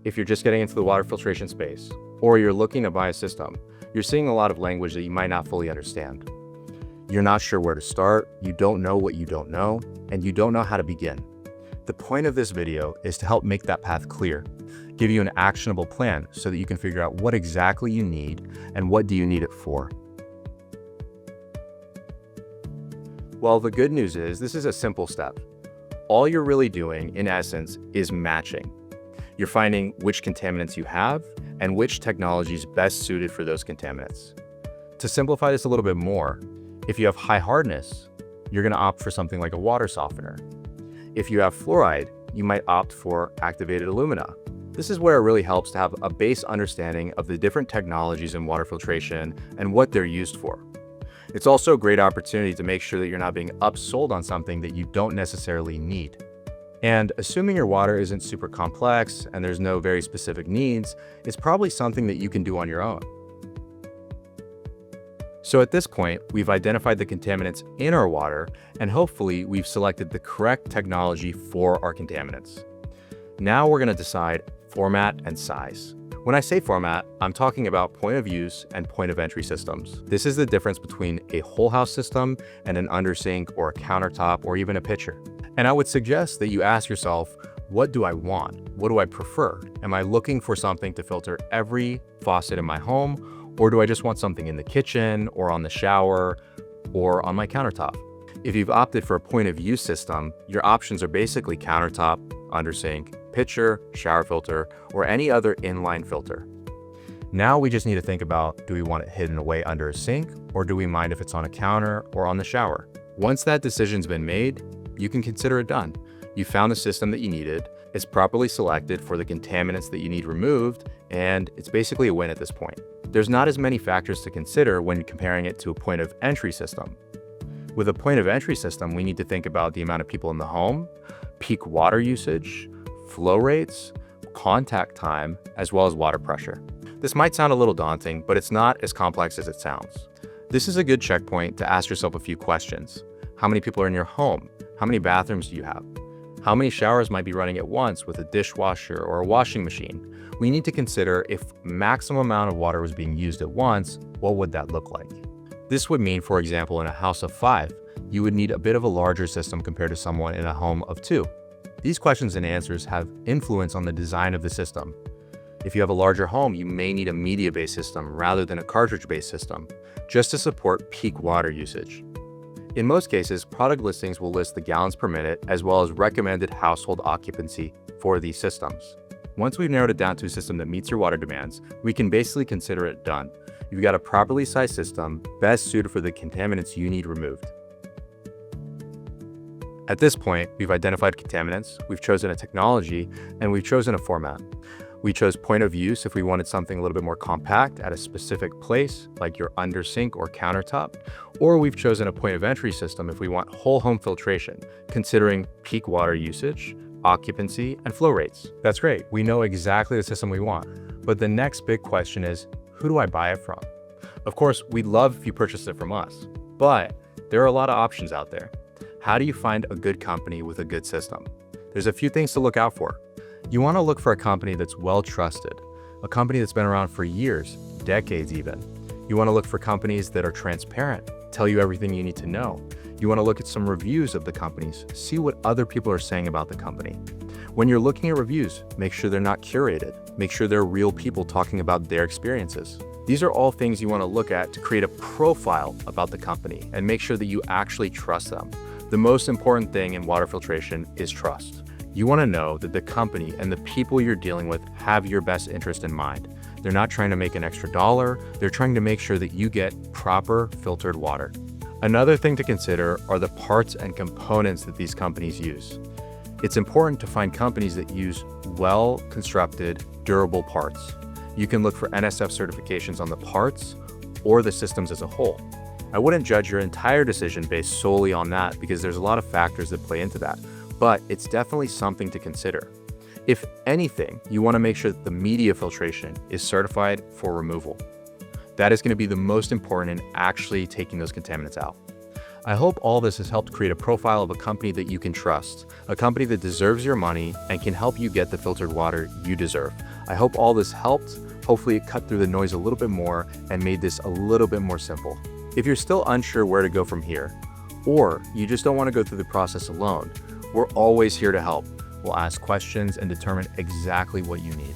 If you're just getting into the water filtration space, or you're looking to buy a system, you're seeing a lot of language that you might not fully understand. You're not sure where to start, you don't know what you don't know, and you don't know how to begin. The point of this video is to help make that path clear, give you an actionable plan so that you can figure out what exactly you need and what do you need it for. Well, the good news is this is a simple step. All you're really doing, in essence, is matching. You're finding which contaminants you have and which technology is best suited for those contaminants. To simplify this a little bit more, if you have high hardness, you're going to opt for something like a water softener. If you have fluoride, you might opt for activated alumina. This is where it really helps to have a base understanding of the different technologies in water filtration and what they're used for. It's also a great opportunity to make sure that you're not being upsold on something that you don't necessarily need. And assuming your water isn't super complex and there's no very specific needs, it's probably something that you can do on your own. So at this point, we've identified the contaminants in our water, and hopefully we've selected the correct technology for our contaminants. Now we're going to decide format and size. When I say format, I'm talking about point of use and point of entry systems. This is the difference between a whole house system and an undersink or a countertop or even a pitcher. And I would suggest that you ask yourself, what do I want? What do I prefer? Am I looking for something to filter every faucet in my home? Or do I just want something in the kitchen or on the shower or on my countertop? If you've opted for a point of use system, your options are basically countertop, undersink, pitcher, shower filter, or any other inline filter. Now we just need to think about, do we want it hidden away under a sink, or do we mind if it's on a counter or on the shower? Once that decision's been made, you can consider it done. You found the system that you needed, it's properly selected for the contaminants that you need removed, and it's basically a win at this point. There's not as many factors to consider when comparing it to a point of entry system. With a point of entry system, we need to think about the amount of people in the home, peak water usage, flow rates, contact time, as well as water pressure. This might sound a little daunting, but it's not as complex as it sounds. This is a good checkpoint to ask yourself a few questions. How many people are in your home? How many bathrooms do you have? How many showers might be running at once with a dishwasher or a washing machine? We need to consider if maximum amount of water was being used at once, what would that look like? This would mean, for example, in a house of 5, you would need a bit of a larger system compared to someone in a home of 2. These questions and answers have influence on the design of the system. If you have a larger home, you may need a media-based system rather than a cartridge-based system, just to support peak water usage. In most cases, product listings will list the gallons per minute as well as recommended household occupancy for these systems. Once we've narrowed it down to a system that meets your water demands, we can basically consider it done. You've got a properly sized system, best suited for the contaminants you need removed. At this point, we've identified contaminants, we've chosen a technology, and we've chosen a format. We chose point of use if we wanted something a little bit more compact at a specific place, like your undersink or countertop, or we've chosen a point of entry system if we want whole home filtration, considering peak water usage, occupancy, and flow rates. That's great. We know exactly the system we want. But the next big question is, who do I buy it from? Of course, we'd love if you purchased it from us, but there are a lot of options out there. How do you find a good company with a good system? There's a few things to look out for. You want to look for a company that's well trusted, a company that's been around for years, decades even. You want to look for companies that are transparent, tell you everything you need to know. You want to look at some reviews of the companies, see what other people are saying about the company. When you're looking at reviews, make sure they're not curated. Make sure they're real people talking about their experiences. These are all things you want to look at to create a profile about the company and make sure that you actually trust them. The most important thing in water filtration is trust. You want to know that the company and the people you're dealing with have your best interest in mind. They're not trying to make an extra dollar, they're trying to make sure that you get proper filtered water. Another thing to consider are the parts and components that these companies use. It's important to find companies that use well-constructed, durable parts. You can look for NSF certifications on the parts or the systems as a whole. I wouldn't judge your entire decision based solely on that because there's a lot of factors that play into that, but it's definitely something to consider. If anything, you want to make sure that the media filtration is certified for removal. That is going to be the most important in actually taking those contaminants out. I hope all this has helped create a profile of a company that you can trust, a company that deserves your money and can help you get the filtered water you deserve. I hope all this helped. Hopefully it cut through the noise a little bit more and made this a little bit more simple. If you're still unsure where to go from here, or you just don't want to go through the process alone, we're always here to help. We'll ask questions and determine exactly what you need.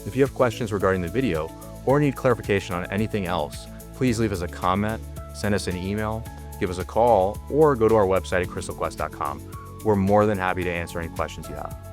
If you have questions regarding the video or need clarification on anything else, please leave us a comment, send us an email, give us a call, or go to our website at crystalquest.com. We're more than happy to answer any questions you have.